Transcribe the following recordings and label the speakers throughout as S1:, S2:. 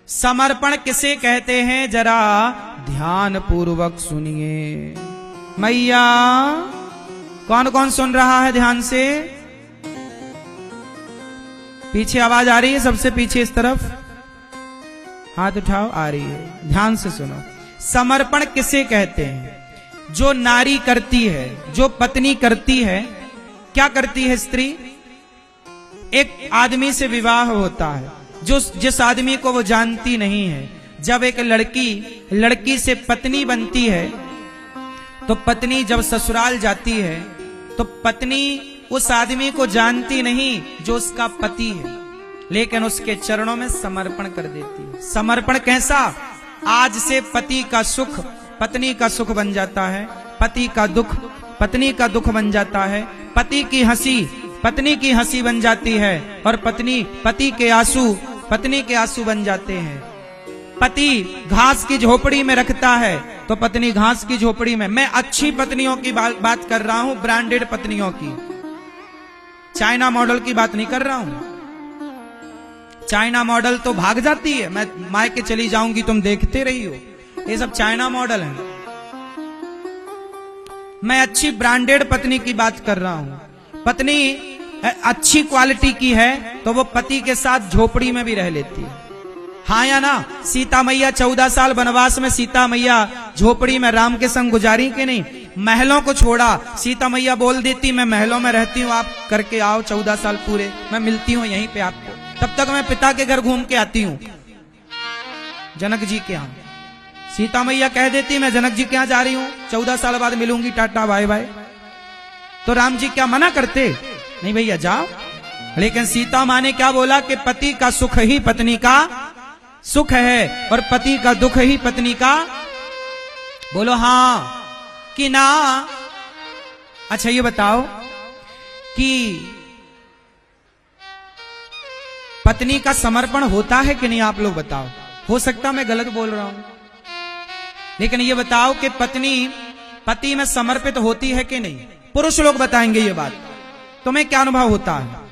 S1: समर्पण किसे कहते हैं जरा ध्यान पूर्वक सुनिए। मैया कौन कौन सुन रहा है ध्यान से? पीछे आवाज आ रही है? सबसे पीछे इस तरफ हाथ उठाओ। आ रही है, ध्यान से सुनो। समर्पण किसे कहते हैं? जो नारी करती है, जो पत्नी करती है। क्या करती है स्त्री? एक आदमी से विवाह होता है, जिस आदमी को वो जानती नहीं है। जब एक लड़की से पत्नी बनती है तो पत्नी जब ससुराल जाती है तो पत्नी उस आदमी को जानती नहीं जो उसका पति है, लेकिन उसके चरणों में समर्पण कर देती है। समर्पण कैसा? आज से पति का सुख पत्नी का सुख बन जाता है, पति का दुख पत्नी का दुख बन जाता है, पति की हंसी पत्नी की हंसी बन जाती है, और पति के आंसू पत्नी के आंसू बन जाते हैं। पति घास की झोपड़ी में रखता है तो पत्नी घास की झोपड़ी में। मैं अच्छी पत्नियों की बात कर रहा हूं, ब्रांडेड पत्नियों की, चाइना मॉडल की बात नहीं कर रहा हूं। चाइना मॉडल तो भाग जाती है, मैं मायके चली जाऊंगी तुम देखते रही हो, ये सब चाइना मॉडल है। मैं अच्छी ब्रांडेड पत्नी की बात कर रहा हूं। पत्नी अच्छी क्वालिटी की है तो वो पति के साथ झोपड़ी में भी रह लेती है। हाँ या ना? सीता मैया 14 साल वनवास में सीता मैया झोपड़ी में राम के संग गुजारी कि नहीं? महलों को छोड़ा, सीता मैया बोल देती मैं महलों में रहती हूँ, आप करके आओ 14 साल पूरे, मैं मिलती हूँ यहीं पे आपको, तब तक मैं पिता के घर घूम के आती हूँ जनक जी के यहाँ। सीता मैया कह देती मैं जनक जी के यहाँ जा रही हूँ, 14 साल बाद मिलूंगी, टाटा बाय बाय। तो राम जी क्या मना करते? नहीं भैया जाओ। लेकिन सीता माँ ने क्या बोला कि पति का सुख ही पत्नी का सुख है और पति का दुख ही पत्नी का। बोलो हाँ कि ना? अच्छा ये बताओ कि पत्नी का समर्पण होता है कि नहीं? आप लोग बताओ। हो सकता मैं गलत बोल रहा हूं, लेकिन ये बताओ कि पत्नी पति में समर्पित होती है कि नहीं? पुरुष लोग बताएंगे ये बात। तुम्हें क्या अनुभव होता है?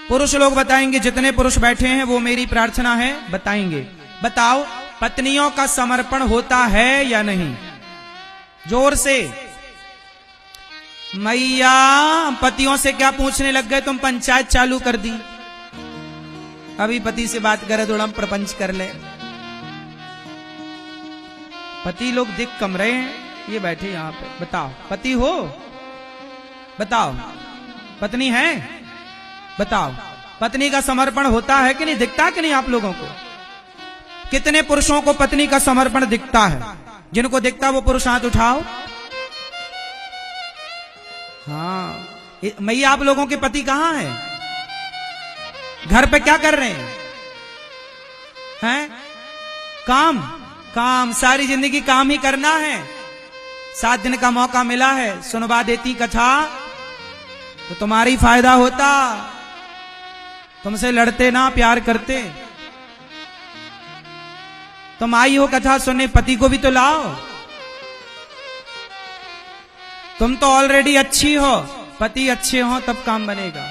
S1: पुरुष लोग बताएंगे, जितने पुरुष बैठे हैं वो मेरी प्रार्थना है बताएंगे। बताओ पत्नियों का समर्पण होता है या नहीं? जोर से। मैया पतियों से क्या पूछने लग गए तुम? पंचायत चालू कर दी। अभी पति से बात करे थोड़ा प्रपंच कर ले। पति लोग दिख कम रहे हैं, ये बैठे यहां पे। बताओ पति हो? बताओ पत्नी है? बताओ पत्नी का समर्पण होता है कि नहीं? दिखता कि नहीं आप लोगों को? कितने पुरुषों को पत्नी का समर्पण दिखता है? जिनको दिखता वो पुरुष हाथ उठाओ। हाँ मैया आप लोगों के पति कहां हैं? घर पे क्या कर रहे हैं? हैं? काम काम, सारी जिंदगी काम ही करना है। 7 दिन का मौका मिला है, सुनवा देती कथा तो तुम्हारी फायदा होता। तुमसे लड़ते ना, प्यार करते। तुम आई हो कथा सुनने, पति को भी तो लाओ। तुम तो ऑलरेडी अच्छी हो, पति अच्छे हो तब काम बनेगा।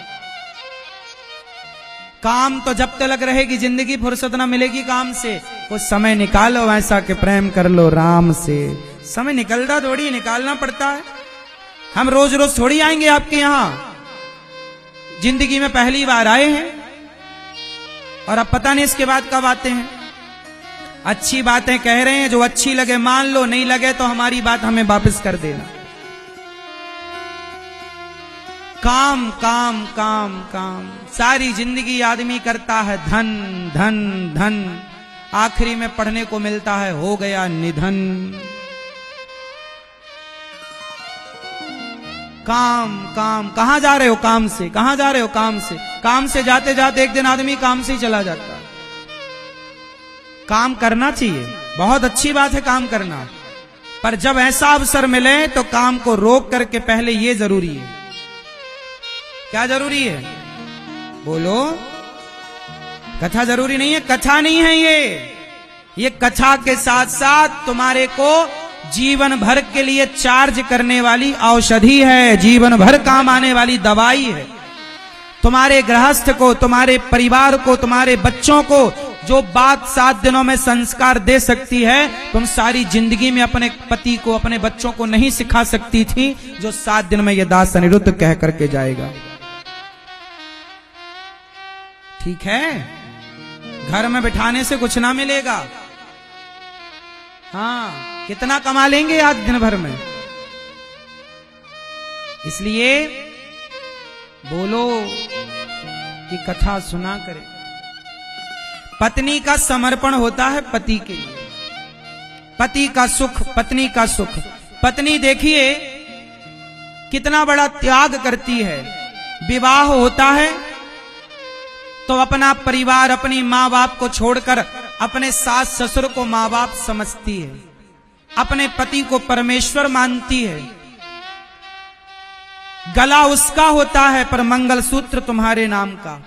S1: काम तो जब तक रहेगी जिंदगी, फुर्सत ना मिलेगी काम से। कुछ समय निकालो ऐसा कि प्रेम कर लो राम से। समय निकलता थोड़ी, निकालना पड़ता है। हम रोज रोज थोड़ी आएंगे आपके यहां, जिंदगी में पहली बार आए हैं और अब पता नहीं इसके बाद कब आते हैं। अच्छी बातें कह रहे हैं, जो अच्छी लगे मान लो, नहीं लगे तो हमारी बात हमें वापस कर देना। काम काम काम काम, सारी जिंदगी आदमी करता है धन धन धन, आखिरी में पढ़ने को मिलता है हो गया निधन। काम काम, कहां जा रहे हो? काम से। कहां जा रहे हो? काम से। काम से जाते जाते एक दिन आदमी काम से ही चला जाता है। काम करना चाहिए, बहुत अच्छी बात है काम करना, पर जब ऐसा अवसर मिले तो काम को रोक करके पहले ये जरूरी है। क्या जरूरी है? बोलो। कथा जरूरी नहीं है? कथा नहीं है ये कथा के साथ साथ तुम्हारे को जीवन भर के लिए चार्ज करने वाली औषधि है, जीवन भर काम आने वाली दवाई है। तुम्हारे गृहस्थ को, तुम्हारे परिवार को, तुम्हारे बच्चों को जो बात 7 दिनों में संस्कार दे सकती है, तुम सारी जिंदगी में अपने पति को, अपने बच्चों को नहीं सिखा सकती थी, जो 7 दिन में यह दास अनिरुद्ध कह करके जाएगा। ठीक है, घर में बिठाने से कुछ ना मिलेगा। हाँ, कितना कमा लेंगे आज दिन भर में। इसलिए बोलो कि कथा सुना करे। पत्नी का समर्पण होता है पति के लिए, पति का सुख, पत्नी का सुख। पत्नी देखिए कितना बड़ा त्याग करती है। विवाह होता है तो अपना परिवार, अपनी माँ बाप को छोड़कर अपने सास ससुर को माँ बाप समझती है, अपने पति को परमेश्वर मानती है। गला उसका होता है पर मंगलसूत्र तुम्हारे नाम का,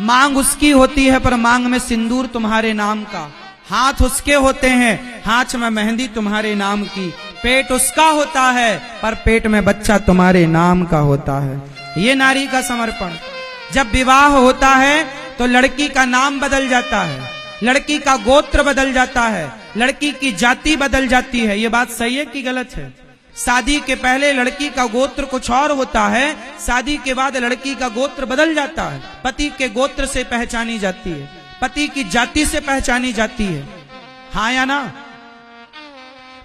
S1: मांग उसकी होती है पर मांग में सिंदूर तुम्हारे नाम का, हाथ उसके होते हैं, हाथ में मेहंदी तुम्हारे नाम की, पेट उसका होता है पर पेट में बच्चा तुम्हारे नाम का होता है। ये नारी का समर्पण। जब विवाह होता है तो लड़की का नाम बदल जाता है, लड़की का गोत्र बदल जाता है, लड़की की जाति बदल जाती है। ये बात सही है कि गलत है? शादी के पहले लड़की का गोत्र कुछ और होता है, शादी के बाद लड़की का गोत्र बदल जाता है। पति के गोत्र से पहचानी जाती है, पति की जाति से पहचानी जाती है। हाँ या ना?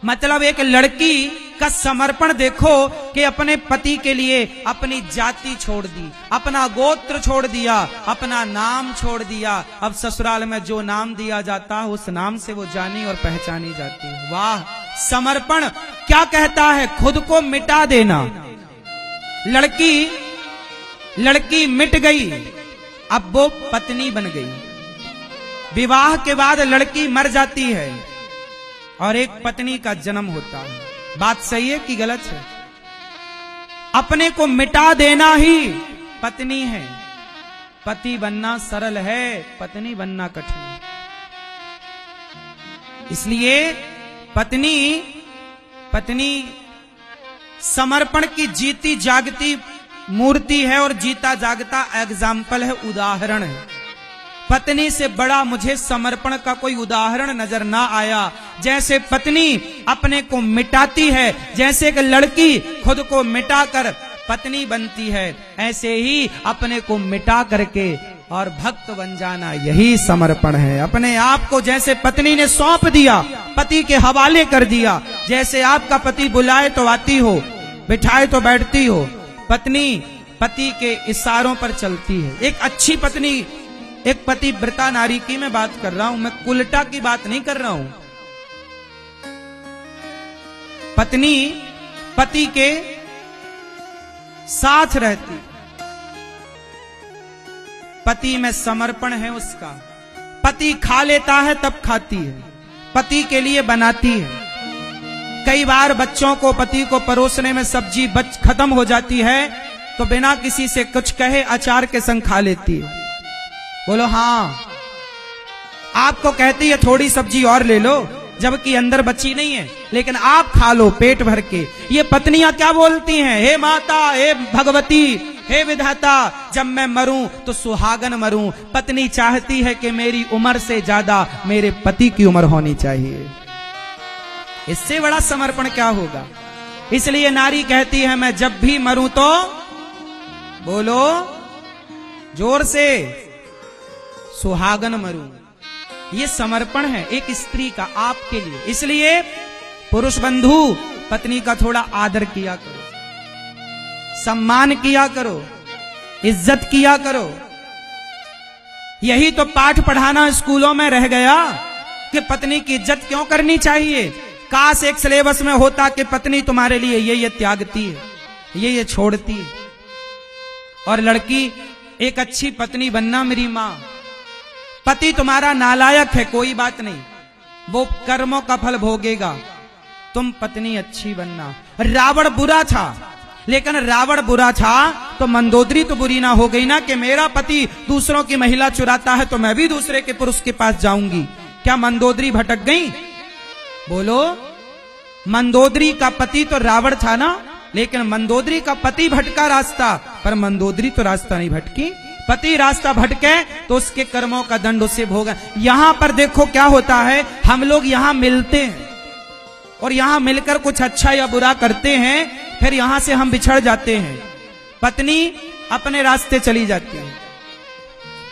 S1: मतलब एक लड़की का समर्पण देखो कि अपने पति के लिए अपनी जाति छोड़ दी, अपना गोत्र छोड़ दिया, अपना नाम छोड़ दिया। अब ससुराल में जो नाम दिया जाता है उस नाम से वो जानी और पहचानी जाती है। वाह! समर्पण क्या कहता है? खुद को मिटा देना। लड़की मिट गई, अब वो पत्नी बन गई। विवाह के बाद लड़की मर जाती है और एक पत्नी का जन्म होता है। बात सही है कि गलत है? अपने को मिटा देना ही पत्नी है। पति बनना सरल है, पत्नी बनना कठिन है। इसलिए पत्नी समर्पण की जीती जागती मूर्ति है और जीता जागता एग्जाम्पल है, उदाहरण है। पत्नी से बड़ा मुझे समर्पण का कोई उदाहरण नजर ना आया। जैसे पत्नी अपने को मिटाती है, जैसे एक लड़की खुद को मिटाकर पत्नी बनती है, ऐसे ही अपने को मिटा करके और भक्त बन जाना, यही समर्पण है। अपने आप को जैसे पत्नी ने सौंप दिया, पति के हवाले कर दिया। जैसे आपका पति बुलाए तो आती हो, बिठाए तो बैठती हो। पत्नी पति के इशारों पर चलती है। एक अच्छी पत्नी, एक पतिव्रता नारी की मैं बात कर रहा हूं, मैं कुलटा की बात नहीं कर रहा हूं। पत्नी पति के साथ रहती, पति में समर्पण है उसका। पति खा लेता है तब खाती है, पति के लिए बनाती है। कई बार बच्चों को, पति को परोसने में सब्जी खत्म हो जाती है तो बिना किसी से कुछ कहे अचार के संग खा लेती है। बोलो हाँ। आपको कहती है थोड़ी सब्जी और ले लो, जबकि अंदर बची नहीं है, लेकिन आप खा लो पेट भर के। ये पत्नियां क्या बोलती हैं? हे माता, हे भगवती, हे विधाता, जब मैं मरूं तो सुहागन मरूं। पत्नी चाहती है कि मेरी उम्र से ज्यादा मेरे पति की उम्र होनी चाहिए। इससे बड़ा समर्पण क्या होगा? इसलिए नारी कहती है मैं जब भी मरूं तो, बोलो जोर से, सुहागन मरूं। ये समर्पण है एक स्त्री का आपके लिए। इसलिए पुरुष बंधु पत्नी का थोड़ा आदर किया करो, सम्मान किया करो, इज्जत किया करो। यही तो पाठ पढ़ाना स्कूलों में रह गया कि पत्नी की इज्जत क्यों करनी चाहिए। काश एक सिलेबस में होता कि पत्नी तुम्हारे लिए ये त्यागती है, ये छोड़ती है। और लड़की, एक अच्छी पत्नी बनना मेरी माँ। पति तुम्हारा नालायक है, कोई बात नहीं, वो कर्मों का फल भोगेगा। तुम पत्नी अच्छी बनना। रावण बुरा था, लेकिन रावण बुरा था तो मंदोदरी तो बुरी ना हो गई ना कि मेरा पति दूसरों की महिला चुराता है तो मैं भी दूसरे के पुरुष के पास जाऊंगी। क्या मंदोदरी भटक गई? बोलो, मंदोदरी का पति तो रावण था ना, लेकिन मंदोदरी का पति भटका रास्ता, पर मंदोदरी तो रास्ता नहीं भटकी। पति रास्ता भटके तो उसके कर्मों का दंड उसे भोगा। यहां पर देखो क्या होता है, हम लोग यहां मिलते हैं और यहां मिलकर कुछ अच्छा या बुरा करते हैं, फिर यहां से हम बिछड़ जाते हैं। पत्नी अपने रास्ते चली जाती है,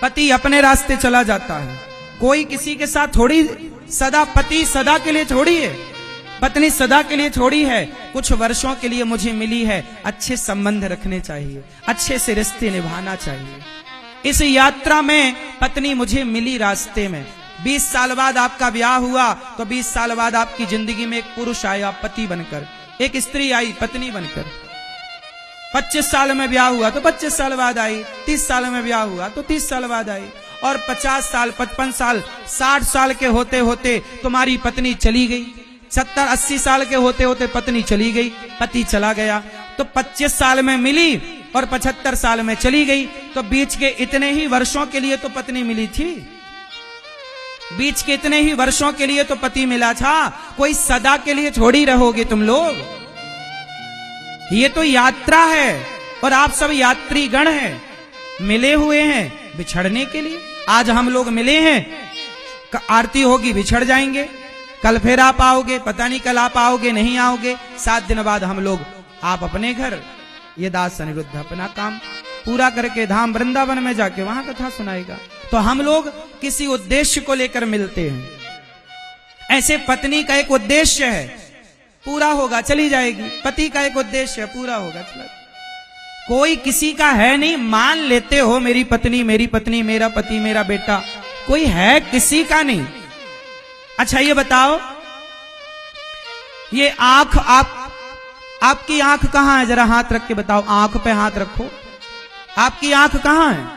S1: पति अपने रास्ते चला जाता है। कोई किसी के साथ थोड़ी सदा, पति सदा के लिए थोड़ी है, पत्नी सदा के लिए छोड़ी है, कुछ वर्षों के लिए मुझे मिली है। अच्छे संबंध रखने चाहिए, अच्छे से रिश्ते निभाना चाहिए। इस यात्रा में पत्नी मुझे मिली रास्ते में। 20 साल बाद आपका ब्याह हुआ तो 20 साल बाद आपकी जिंदगी में एक पुरुष आया पति बनकर, एक स्त्री आई पत्नी बनकर। 25 साल में ब्याह हुआ तो 25 साल बाद आई, 30 साल में ब्याह हुआ तो 30 साल बाद आई, और 50 साल 55 साल 60 साल के होते होते तुम्हारी पत्नी चली गई। 70-80 साल के होते होते पत्नी चली गई, पति चला गया। तो 25 साल में मिली और 75 साल में चली गई, तो बीच के इतने ही वर्षों के लिए तो पत्नी मिली थी, बीच के इतने ही वर्षों के लिए तो पति मिला था। कोई सदा के लिए थोड़ी रहोगे तुम लोग। ये तो यात्रा है और आप सब यात्री गण हैं, मिले हुए हैं बिछड़ने के लिए। आज हम लोग मिले हैं, आरती होगी बिछड़ जाएंगे, कल फिर आप आओगे, पता नहीं कल आप आओगे नहीं आओगे, 7 दिन बाद हम लोग आप अपने घर, ये दास अनिरुद्ध अपना काम पूरा करके धाम वृंदावन में जाके वहां कथा सुनाएगा। तो हम लोग किसी उद्देश्य को लेकर मिलते हैं। ऐसे पत्नी का एक उद्देश्य है, पूरा होगा चली जाएगी, पति का एक उद्देश्य है, पूरा होगा चला। कोई किसी का है नहीं, मान लेते हो मेरी पत्नी मेरा पति मेरा बेटा, कोई है किसी का नहीं। अच्छा ये बताओ, ये आंख, आपकी आंख कहां है, जरा हाथ रख के बताओ, आंख पे हाथ रखो, आपकी आंख कहां है?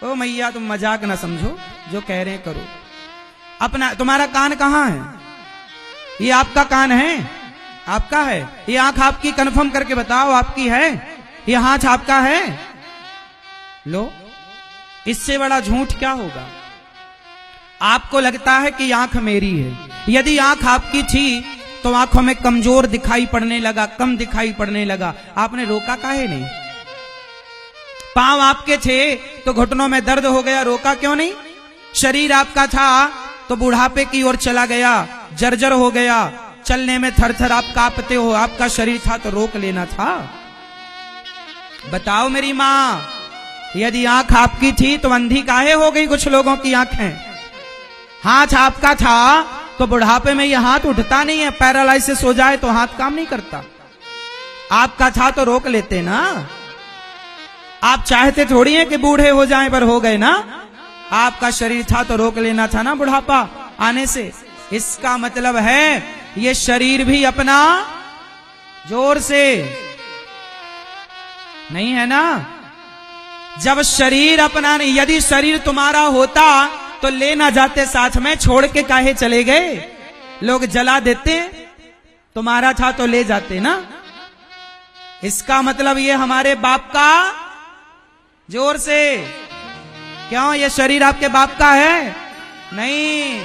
S1: ओ मैया तुम मजाक ना समझो, जो कह रहे हैं करो। अपना तुम्हारा कान कहां है? ये आपका कान है, आपका है। ये आंख आपकी, कंफर्म करके बताओ आपकी है? ये हाथ आपका है? लो, इससे बड़ा झूठ क्या होगा? आपको लगता है कि आंख मेरी है। यदि आंख आपकी थी तो आंखों में कमजोर दिखाई पड़ने लगा, कम दिखाई पड़ने लगा, आपने रोका काहे नहीं? पांव आपके थे तो घुटनों में दर्द हो गया, रोका क्यों नहीं? शरीर आपका था तो बुढ़ापे की ओर चला गया, जर्जर हो गया, चलने में थरथर आप कांपते हो, आपका शरीर था तो रोक लेना था। बताओ मेरी मां, यदि आंख आपकी थी तो अंधी काहे हो गई कुछ लोगों की आंखें? हाथ आपका था तो बुढ़ापे में यह हाथ उठता नहीं है, पैरालाइसिस हो जाए तो हाथ काम नहीं करता। आपका था तो रोक लेते ना, आप चाहते थोड़ी है कि बूढ़े हो जाएं, पर हो गए ना। आपका शरीर था तो रोक लेना था ना बुढ़ापा आने से। इसका मतलब है ये शरीर भी अपना जोर से नहीं है ना। जब शरीर अपना नहीं, यदि शरीर तुम्हारा होता तो ले ना जाते साथ में, छोड़ के काहे चले गए? लोग जला देते, तुम्हारा था तो ले जाते ना। इसका मतलब ये हमारे बाप का, जोर से, क्यों ये शरीर आपके बाप का है? नहीं,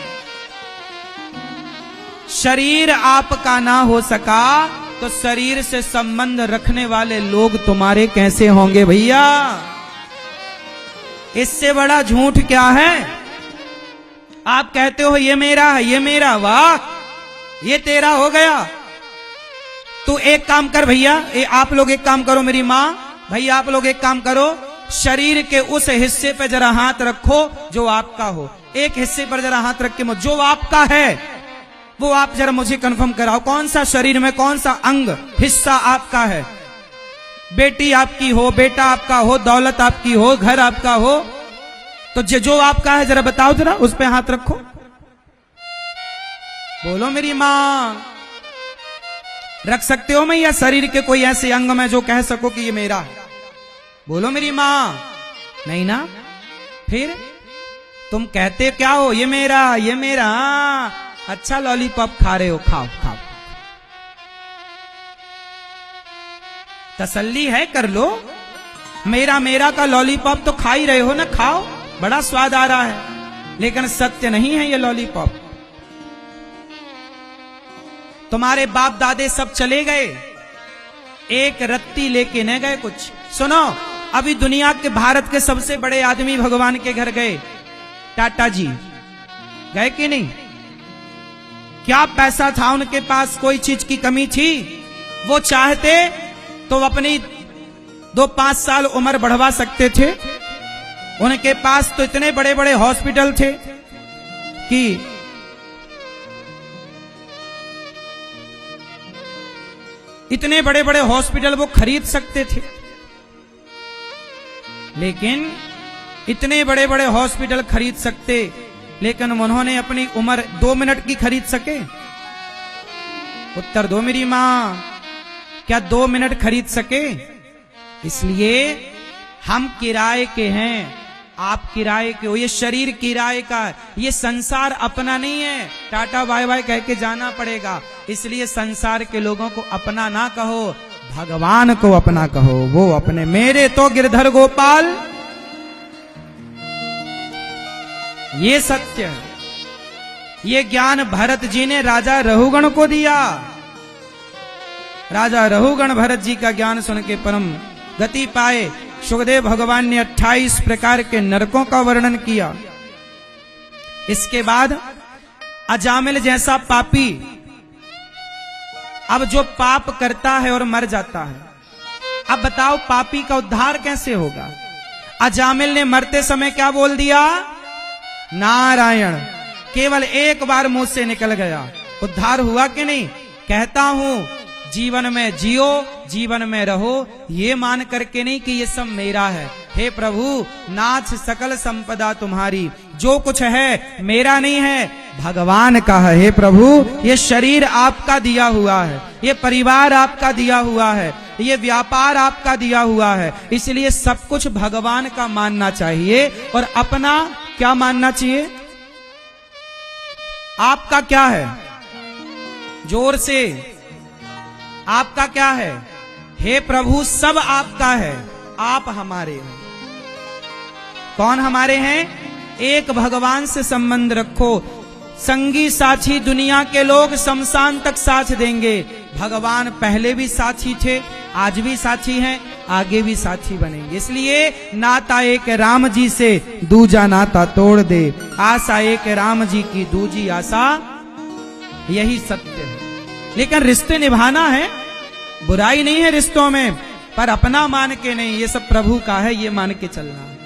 S1: शरीर आपका ना हो सका तो शरीर से संबंध रखने वाले लोग तुम्हारे कैसे होंगे भैया? इससे बड़ा झूठ क्या है? आप कहते हो ये मेरा है, ये मेरा, वाह ये तेरा हो गया। तू एक काम कर भैया, आप लोग एक काम करो, मेरी माँ भैया आप लोग एक काम करो, शरीर के उस हिस्से पे जरा हाथ रखो जो आपका हो। एक हिस्से पर जरा हाथ रख के जो आपका है वो आप जरा मुझे कंफर्म कराओ, कौन सा शरीर में कौन सा अंग हिस्सा आपका है? बेटी आपकी हो, बेटा आपका हो, दौलत आपकी हो, घर आपका हो, तो जो आपका है जरा बताओ, जरा उस पे हाथ रखो। बोलो मेरी मां, रख सकते हो मैया शरीर के कोई ऐसे अंग में जो कह सको कि ये मेरा है? बोलो मेरी मां। नहीं ना, फिर तुम कहते क्या हो? ये मेरा, ये मेरा। अच्छा लॉलीपॉप खा रहे हो, खाओ खाओ, तसल्ली है कर लो। मेरा मेरा का लॉलीपॉप तो खा ही रहे हो ना, खाओ, बड़ा स्वाद आ रहा है, लेकिन सत्य नहीं है ये लॉलीपॉप। तुम्हारे बाप दादे सब चले गए, एक रत्ती लेके न गए कुछ। सुनो, अभी दुनिया के भारत के सबसे बड़े आदमी भगवान के घर गए, टाटा जी गए कि नहीं? क्या पैसा था उनके पास, कोई चीज की कमी थी? वो चाहते तो अपनी 2-5 साल उम्र बढ़वा सकते थे। उनके पास तो इतने बड़े बड़े हॉस्पिटल थे कि इतने बड़े बड़े हॉस्पिटल वो खरीद सकते थे, लेकिन इतने बड़े बड़े हॉस्पिटल खरीद सकते, लेकिन उन्होंने अपनी उम्र 2 मिनट की खरीद सके? उत्तर दो मेरी मां, क्या 2 मिनट खरीद सके? इसलिए हम किराए के हैं, आप किराए के हो, ये शरीर किराए का, ये संसार अपना नहीं है। टाटा बाय बाय कह के जाना पड़ेगा। इसलिए संसार के लोगों को अपना ना कहो, भगवान को अपना कहो, वो अपने। मेरे तो गिरधर गोपाल, ये सत्य है। ये ज्ञान भरत जी ने राजा रहुगण को दिया। राजा रहुगण भरत जी का ज्ञान सुन के परम गति पाए। सुखदेव भगवान ने 28 प्रकार के नरकों का वर्णन किया। इसके बाद अजामिल जैसा पापी, अब जो पाप करता है और मर जाता है, अब बताओ पापी का उद्धार कैसे होगा? अजामिल ने मरते समय क्या बोल दिया? नारायण। केवल एक बार मुंह से निकल गया, उद्धार हुआ कि नहीं? कहता हूं जीवन में जियो, जीवन में रहो, ये मान करके नहीं कि ये सब मेरा है। हे प्रभु, नाथ सकल संपदा तुम्हारी, जो कुछ है मेरा नहीं है, भगवान का है। हे प्रभु, ये शरीर आपका दिया हुआ है, ये परिवार आपका दिया हुआ है, ये व्यापार आपका दिया हुआ है, इसलिए सब कुछ भगवान का मानना चाहिए और अपना क्या मानना चाहिए? आपका क्या है? जोर से, आपका क्या है? हे प्रभु, सब आपका है, आप हमारे हैं। कौन हमारे हैं? एक भगवान से संबंध रखो। संगी साथी दुनिया के लोग शमशान तक साथ देंगे, भगवान पहले भी साथी थे, आज भी साथी हैं, आगे भी साथी बनेंगे। इसलिए नाता एक राम जी से, दूजा नाता तोड़ दे, आशा एक राम जी की, दूजी आशा, यही सत्य है। लेकिन रिश्ते निभाना है, बुराई नहीं है रिश्तों में, पर अपना मान के नहीं, ये सब प्रभु का है, ये मान के चलना है।